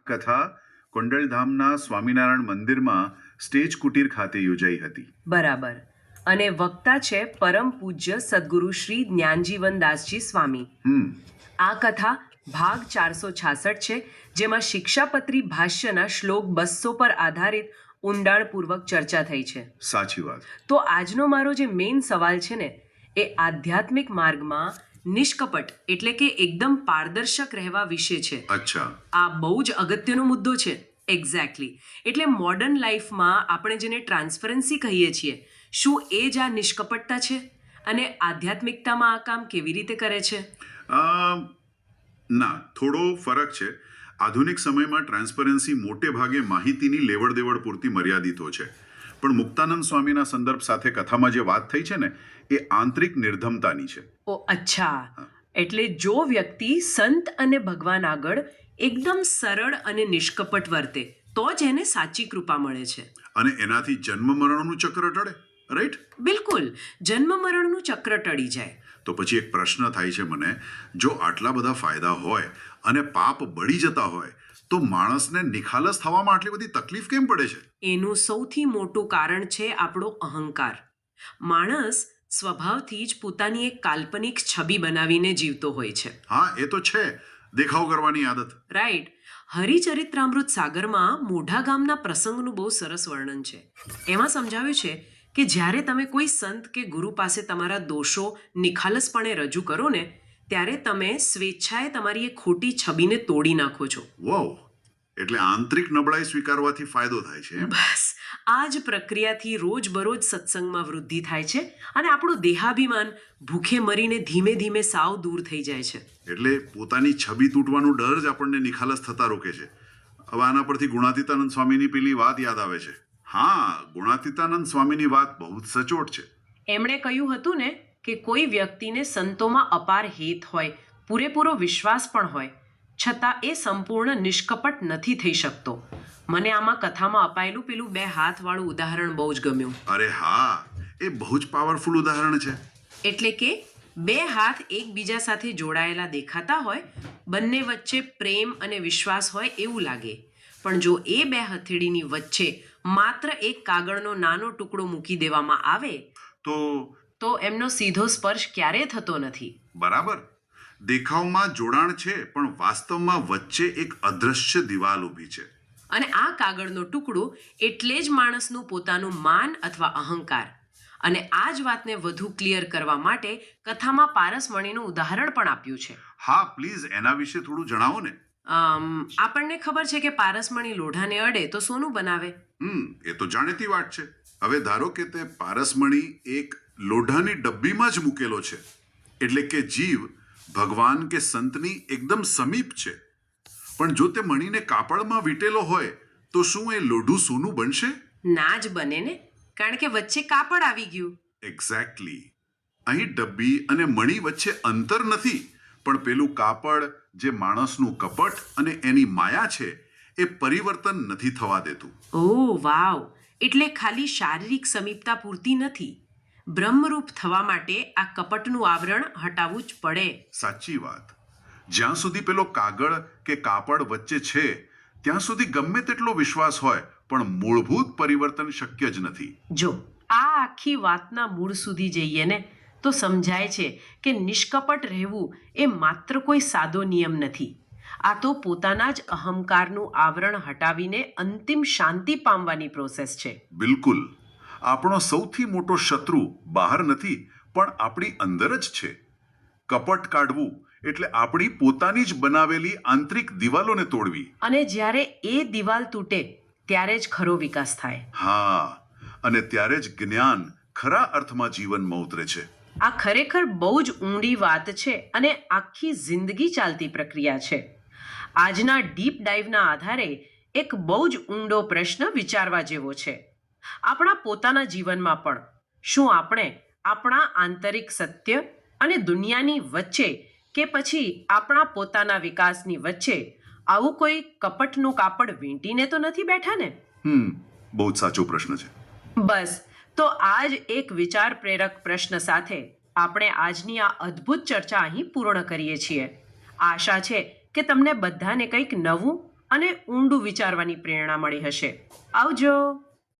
કથા કુંડલધામના સ્વામિનારાયણ મંદિરમાં સ્ટેજ કુટીર ખાતે યોજાઈ હતી. બરાબર. અને વક્તા છે પરમ પૂજ્ય સદગુરુ શ્રી જ્ઞાનજીવન દાસજી સ્વામી. આ કથા ભાગ 466 છે, જેમાં શિક્ષાપત્રી ભાષ્યના શ્લોક 200 પર આધારિત ઊંડાણપૂર્વક ચર્ચા થઈ છે. સાચી વાત. તો આજનો મારો જે મેઇન સવાલ છે ને, એ આધ્યાત્મિક માર્ગમાં નિષ્કપટ એટલે કે એકદમ પારદર્શક રહેવા વિશે છે. અચ્છા. આ બહુ જ અગત્યનો મુદ્દો છે. એક્ઝેક્ટલી. એટલે મોડર્ન લાઈફમાં આપણે જેને ટ્રાન્સપરન્સી કહીએ છીએ, શું એ જ આ નિષ્કપટતા છે? અને આધ્યાત્મિકતામાં આ કામ કેવી રીતે કરે છે? ના, થોડો ફરક છે. આધુનિક સમયમાં ટ્રાન્સપરન્સી મોટે ભાગે માહિતીની લેવડ દેવડ પૂરતી મર્યાદિત છે, પણ મુક્તાનંદ સ્વામીના સંદર્ભ સાથે કથામાં જે વાત થઈ છે ને, એ આંતરિક નિર્ધમતાની છે. ઓ અચ્છા. એટલે જો વ્યક્તિ સંત અને ભગવાન આગળ એકદમ સરળ અને નિષ્કપટ વર્તે તો જ એને સાચી કૃપા મળે છે. અને એનાથી જન્મ મરણનું ચક્ર ટળે. રાઈટ? બિલકુલ. જન્મ મરણનું ચક્ર ટળી જાય. તો પછી એક પ્રશ્ન થાય છે મને, જો આટલા બધા ફાયદા હોય અને પાપ બળી જતા હોય, તો માણસને નિખાલસ થવામાં આટલી બધી તકલીફ કેમ પડે છે? એનું સૌથી મોટું કારણ છે આપણો અહંકાર. માણસ સ્વભાવથી જ પોતાની એક કાલ્પનિક છબી બનાવીને જીવતો હોય છે. હા, એ તો છે. દેખાવ કરવાની આદત. રાઈટ. હરિચરિત્રામૃત સાગરમાં મોઢા ગામના પ્રસંગનું બહુ સરસ વર્ણન છે. એમાં સમજાવ્યું છે કે જ્યારે તમે કોઈ સંત કે ગુરુ પાસે તમારા દોષો નિખાલસપણે રજૂ કરો ને, ત્યારે તમે સ્વેચ્છાએ તમારી એક ખોટી છબીને તોડી નાખો છો. વાવ! એટલે આંતરિક નબળાઈ સ્વીકારવાથી ફાયદો થાય છે. બસ આ જ પ્રક્રિયાથી રોજબરોજ સત્સંગમાં વૃદ્ધિ થાય છે અને આપણું દેહાભિમાન ભૂખે મરીને ધીમે ધીમે સાવ દૂર થઈ જાય છે. એટલે પોતાની છબી તૂટવાનો ડર જ આપણને નિખાલસ થતા રોકે છે. હવે આના પરથી ગુણાતીતાનંદ સ્વામીની પેલી વાત યાદ આવે છે. હા, ગુણાતીતાનંદ સ્વામીની વાત બહુ જ સચોટ છે. એમણે કહ્યું હતું ને કે કોઈ વ્યક્તિને સંતોમાં અપાર હેત હોય, પૂરેપૂરો વિશ્વાસ પણ હોય, છતાં એ સંપૂર્ણ નિષ્કપટ નથી થઈ શકતો. મને આમાં કથામાં અપાયેલું પેલું 2 હાથવાળું ઉદાહરણ બહુ જ ગમ્યું. અરે હા, એ બહુ જ પાવરફુલ ઉદાહરણ છે. એટલે કે 2 હાથ એકબીજા સાથે જોડાયેલા દેખાતા હોય, બંને વચ્ચે પ્રેમ અને વિશ્વાસ હોય એવું લાગે, પણ જો એ 2 હથેળીની વચ્ચે માત્ર એક કાગળનો નાનો ટુકડો મૂકી દેવામાં આવે તો એમનો સીધો સ્પર્શ ક્યારેય થતો નથી. બરાબર. દેખાવમાં જોડાણ છે, પણ વાસ્તવમાં વચ્ચે એક અદ્રશ્ય દિવાલ ઊભી છે. અને આ કાગળનો ટુકડો એટલે જ માણસનું પોતાનું માન અથવા અહંકાર. અને આ જ વાતને વધુ ક્લિયર કરવા માટે કથામાં પારસમણીનું ઉદાહરણ પણ આપ્યું છે. હા, પ્લીઝ એના વિશે થોડું જણાવો ને. આપણને ખબર છે કે પારસમણી લોઢાને અડે તો સોનું બનાવે. એ તો જાણીતી વાત છે. હવે ધારો કે તે પારસમણી એક લોઢાની ડબ્બીમાં જ મૂકેલો છે, એટલે કે જીવ ભગવાન કે સંતની એકદમ સમીપ છે, પણ જો તે મણીને કાપડમાં વીટેલો હોય તો શું એ લોઢું સોનું બનશે? ના જ બને ને, કારણ કે વચ્ચે કાપડ આવી ગયું. એક્ઝેક્ટલી. અહીં ડબ્બી અને મણી વચ્ચે અંતર નથી, પણ પેલું કાપડ જે માણસનું કપટ અને એની માયા છે, એ પરિવર્તન નથી થવા દેતું. ઓહ વાવ! એટલે ખાલી શારીરિક સમીપતા પૂરતી નથી, બ્રહ્મરૂપ થવા માટે આ કપટનું આવરણ હટાવવું જ પડે. સાચી વાત. જ્યાં સુધી પેલો કાગળ કે કાપડ વચ્ચે છે, ત્યાં સુધી ગમે તેટલો વિશ્વાસ હોય, પણ મૂળભૂત પરિવર્તન શક્ય જ નથી. જો આ આખી વાતના મૂળ સુધી જઈએ ને, તો સમજાય છે કે નિષ્કપટ રહેવું એ માત્ર કોઈ સાદો નિયમ નથી. આ તો પોતાના જ અહંકારનું આવરણ હટાવીને અંતિમ શાંતિ પામવાની પ્રોસેસ છે. બિલકુલ. આપણો સૌથી મોટો શત્રુ બહાર નથી, પણ આપણી અંદર જ છે. કપટ કાઢવું એટલે આપણી પોતાની જ બનાવેલી આંતરિક દિવાલોને તોડવી. અને જ્યારે એ દિવાલ તૂટે ત્યારે જ ખરો વિકાસ થાય. હા, અને ત્યારે જ જ્ઞાન ખરા અર્થમાં જીવનમાં ઉતરે છે. આ ખરેખર બહુ જ ઊંડી વાત છે અને આખી જિંદગી ચાલતી પ્રક્રિયા છે. આજના ડીપ ડાઇવના આધારે એક બહુ જ ઊંડો પ્રશ્ન વિચારવા જેવો છે. આપણા પોતાના જીવનમાં પણ શું આપણે આપણા આંતરિક સત્ય અને દુનિયાની વચ્ચે કે પછી આપણા પોતાના વિકાસની વચ્ચે આવું કોઈ કપટનું કાપડ વીંટીને તો નથી બેઠા ને? બહુ જ સાચો પ્રશ્ન છે. બસ, તો આ જ એક વિચાર પ્રેરક પ્રશ્ન સાથે આપણે આજની આ અદ્ભુત ચર્ચા અહીં પૂર્ણ કરીએ છીએ. આશા છે કે તમને બધાને કંઈક નવું અને ઊંડું વિચારવાની પ્રેરણા મળી હશે. આવજો.